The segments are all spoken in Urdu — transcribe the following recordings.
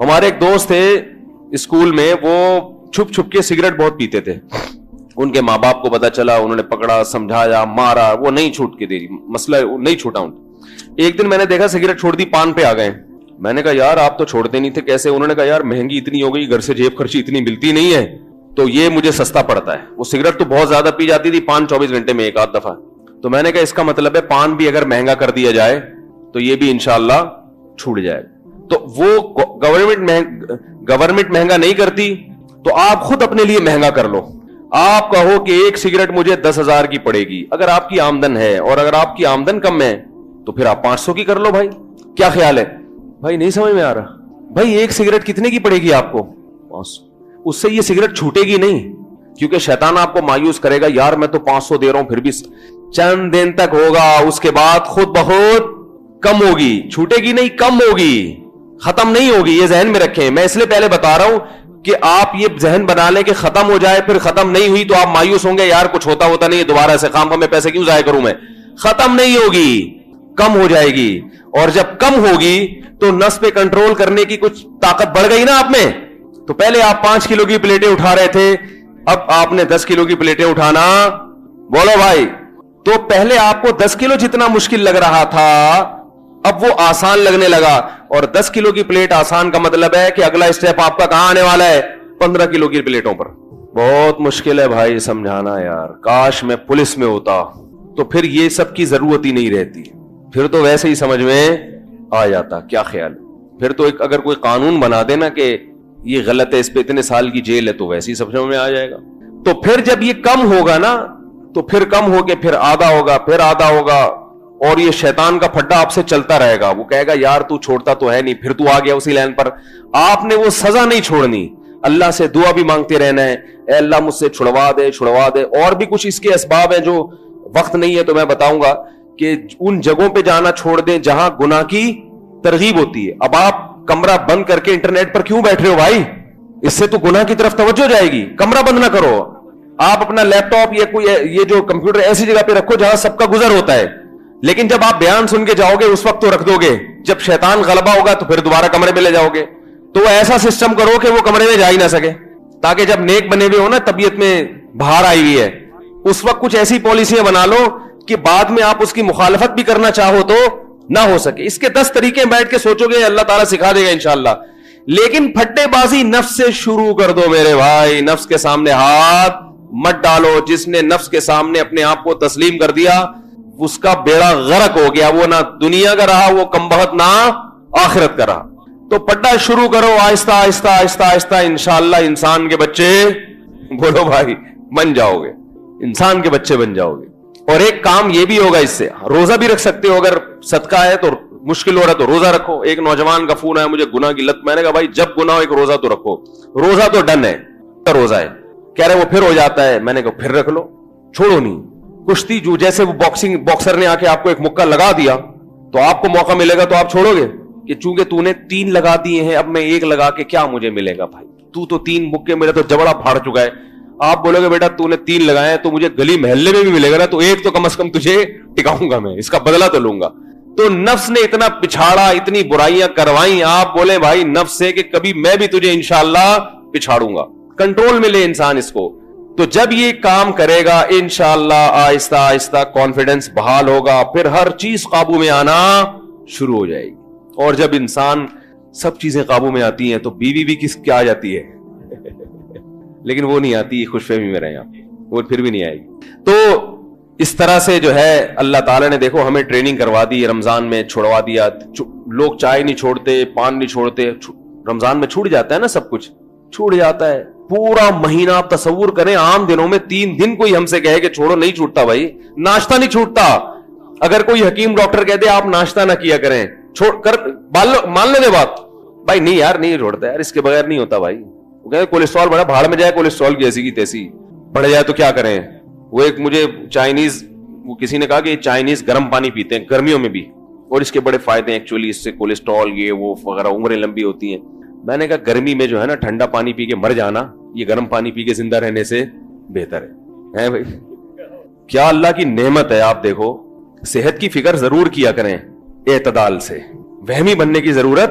ہمارے ایک دوست تھے اسکول میں, وہ چھپ چھپ کے سگریٹ بہت پیتے تھے. ان کے ماں باپ کو پتا چلا, انہوں نے پکڑا, سمجھایا, مارا, وہ نہیں چھوٹ کے دی, مسئلہ نہیں چھوٹا ان. ایک دن میں نے دیکھا سگریٹ چھوڑ دی, پان پہ آ گئے. میں نے کہا یار آپ تو چھوڑتے نہیں تھے, کیسے؟ انہوں نے کہا یار مہنگی اتنی ہو گئی, گھر سے جیب خرچی اتنی ملتی نہیں ہے, تو یہ مجھے سستا پڑتا ہے. وہ سگریٹ تو بہت زیادہ پی جاتی تھی, 24 گھنٹے میں ایک آدھ دفعہ. تو میں نے کہا اس کا مطلب ہے پان بھی اگر مہنگا کر دیا جائے تو یہ بھی انشاءاللہ چھوٹ جائے. تو وہ گورنمنٹ مہنگا نہیں کرتی تو آپ خود اپنے لیے مہنگا کر لو. آپ کہو کہ ایک سگریٹ مجھے 10,000 کی پڑے گی, اگر آپ کی آمدن ہے, اور اگر آپ کی آمدن کم ہے تو پھر آپ 500 کی کر لو. بھائی کیا خیال ہے؟ بھائی نہیں سمجھ میں آ رہا. بھائی ایک سگریٹ کتنے کی پڑے گی آپ کو؟ 500. اس سے یہ سگریٹ چھوٹے گی نہیں, کیونکہ شیطان آپ کو مایوس کرے گا, یار میں تو 500 دے رہا ہوں, پھر بھی چند دن تک ہوگا, اس کے بعد خود بخود کم ہوگی. چھوٹے گی نہیں, کم ہوگی, ختم نہیں ہوگی. یہ ذہن میں رکھیں. میں اس لیے پہلے بتا رہا ہوں کہ آپ یہ ذہن بنا لیں کہ ختم ہو جائے, پھر ختم نہیں ہوئی تو آپ مایوس ہوں گے, یار کچھ ہوتا نہیں, دوبارہ سے خام میں پیسے کیوں ضائع کروں میں. ختم نہیں ہوگی, کم ہو جائے گی. اور جب کم ہوگی تو نس پہ کنٹرول کرنے کی کچھ طاقت بڑھ گئی نا آپ میں. تو پہلے آپ 5 کلو کی پلیٹیں اٹھا رہے تھے, اب آپ نے 10 کلو کی پلیٹیں اٹھانا, بولو بھائی. تو پہلے آپ کو 10 کلو جتنا مشکل لگ رہا تھا, اب وہ آسان لگنے لگا. اور 10 کلو کی پلیٹ آسان کا مطلب ہے کہ اگلا اسٹیپ آپ کا کہاں آنے والا ہے؟ 15 کلو کی پلیٹوں پر. بہت مشکل ہے بھائی سمجھانا یار. کاش میں پولیس میں ہوتا تو پھر یہ سب کی ضرورت ہی نہیں رہتی, پھر تو ویسے ہی سمجھ میں آ جاتا. کیا خیال ہے؟ پھر تو اگر کوئی قانون بنا دینا کہ یہ غلط ہے, اس پہ اتنے سال کی جیل ہے, تو ویسے ہی سب سمجھ میں آ جائے گا. تو پھر جب یہ کم ہوگا نا, تو پھر کم ہو کے پھر آدھا ہوگا, پھر آدھا ہوگا, اور یہ شیطان کا پھڈا آپ سے چلتا رہے گا. وہ کہے گا یار تو چھوڑتا تو ہے نہیں, پھر تو آ گیا اسی لائن پر. آپ نے وہ سزا نہیں چھوڑنی, اللہ سے دعا بھی مانگتے رہنا ہے, اے اللہ مجھ سے چھڑوا دے, چھڑوا دے. اور بھی کچھ اس کے اسباب ہیں جو وقت نہیں ہے تو میں بتاؤں گا, کہ ان جگہوں پہ جانا چھوڑ دیں جہاں گناہ کی ترغیب ہوتی ہے. اب آپ کمرہ بند کر کے انٹرنیٹ پر کیوں بیٹھ رہے ہو بھائی؟ اس سے تو گناہ کی طرف توجہ جائے گی. کمرہ بند نہ کرو, آپ اپنا لیپ ٹاپ یا کوئی یہ جو کمپیوٹر ایسی جگہ پہ رکھو جہاں سب کا گزر ہوتا ہے. لیکن جب آپ بیان سن کے جاؤ گے اس وقت تو رکھ دو گے, جب شیطان غلبہ ہوگا تو پھر دوبارہ کمرے میں لے جاؤ گے. تو ایسا سسٹم کرو کہ وہ کمرے میں جا ہی نہ سکے, تاکہ جب نیک بنے ہوئے ہو نا, طبیعت میں بہار آئی ہوئی ہے, اس وقت کچھ ایسی پالیسیاں بنا لو کہ بعد میں آپ اس کی مخالفت بھی کرنا چاہو تو نہ ہو سکے. اس کے 10 طریقے بیٹھ کے سوچو گے, اللہ تعالیٰ سکھا دے گا انشاءاللہ. لیکن پھٹے بازی نفس سے شروع کر دو میرے بھائی. نفس کے سامنے ہاتھ مت ڈالو. جس نے نفس کے سامنے اپنے آپ کو تسلیم کر دیا اس کا بیڑا غرق ہو گیا. وہ نہ دنیا کا رہا, وہ کمبخت نہ آخرت کا رہا. تو پڑھنا شروع کرو آہستہ آہستہ آہستہ آہستہ, انشاءاللہ انسان کے بچے, بولو بھائی, بن جاؤ گے, انسان کے بچے بن جاؤ گے. اور ایک کام یہ بھی ہوگا اس سے, روزہ بھی رکھ سکتے ہو. اگر صدقہ ہے تو مشکل ہو رہا ہے تو روزہ رکھو. ایک نوجوان کا فون آیا, مجھے گناہ کی لت. میں نے کہا بھائی جب گناہ ہو ایک روزہ تو رکھو. روزہ تو ڈن ہے, روزہ ہے. کہہ رہے وہ پھر ہو جاتا ہے. میں نے کہا پھر رکھ لو, چھوڑو نہیں. کشتی جو جیسے وہ باکسر نے آ کے آپ کو ایک مکہ لگا دیا تو آپ کو موقع ملے گا تو آپ چھوڑو گے کہ چونکہ تو نے 3 لگا دیے ہیں, اب میں 1 لگا کے کیا مجھے ملے گا بھائی, تو 3 مکے میرا تو جبڑا پھاڑ چکا ہے. آپ بولو گے بیٹا تو نے 3 لگائے ہیں تو مجھے گلی محلے میں بھی ملے گا نا, تو 1 تو کم از کم تجھے ٹکاؤں گا, میں اس کا بدلہ تو لوں گا. تو نفس نے اتنا پچھاڑا, اتنی برائیاں کروائیں. آپ بولے بھائی نفس سے کہ کبھی میں بھی تجھے انشاءاللہ پچھاڑوں گا. کنٹرول میں لے انسان اس کو. تو جب یہ کام کرے گا انشاءاللہ آہستہ آہستہ کانفیڈنس بحال ہوگا, پھر ہر چیز قابو میں آنا شروع ہو جائے گی. اور جب انسان سب چیزیں قابو میں آتی ہیں تو بیوی بھی کیا آ جاتی ہے لیکن وہ نہیں آتی, خوش فہمی میں رہے آپ, وہ پھر بھی نہیں آئے گی. تو اس طرح سے جو ہے اللہ تعالیٰ نے دیکھو ہمیں ٹریننگ کروا دی, رمضان میں چھوڑوا دیا. لوگ چائے نہیں چھوڑتے, پان نہیں چھوڑتے, رمضان میں چھوٹ جاتا ہے نا, سب کچھ چھوٹ جاتا ہے. پورا مہینہ آپ تصور کریں, عام دنوں میں 3 دن کوئی ہم سے کہے کہ چھوڑو, نہیں چھوٹتا بھائی. ناشتہ نہیں چھوٹتا. اگر کوئی حکیم ڈاکٹر کہتے آپ ناشتہ نہ کیا کریں, چھوڑ کر مان لو بات, بھائی نہیں یار نہیں چھوڑتا یار, اس کے بغیر نہیں ہوتا بھائی. وہ کہتے کولیسٹرول بڑا بھاڑ میں جائے, کولیسٹرول کی ایسی کی تیسی بڑھ جائے تو کیا کریں. وہ ایک مجھے چائنیز, وہ کسی نے کہا کہ چائنیز گرم پانی پیتے ہیں گرمیوں میں بھی, اور اس کے بڑے فائدے ہیں ایکچولی, اس سے کولیسٹرول یہ وہ وغیرہ, عمریں لمبی ہوتی ہیں. میں نے کہا گرمی میں جو ہے نا ٹھنڈا پانی پی کے مر جانا, یہ گرم پانی پی کے زندہ رہنے سے بہتر ہے بھائی. کیا اللہ کی نعمت ہے. آپ دیکھو صحت کی فکر ضرور کیا کریں اعتدال سے, وہمی بننے کی ضرورت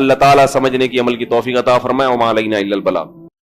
اللہ تعالیٰ سمجھنے کی عمل کی توفیق عطا فرمائے. وما علینا الا البلاغ.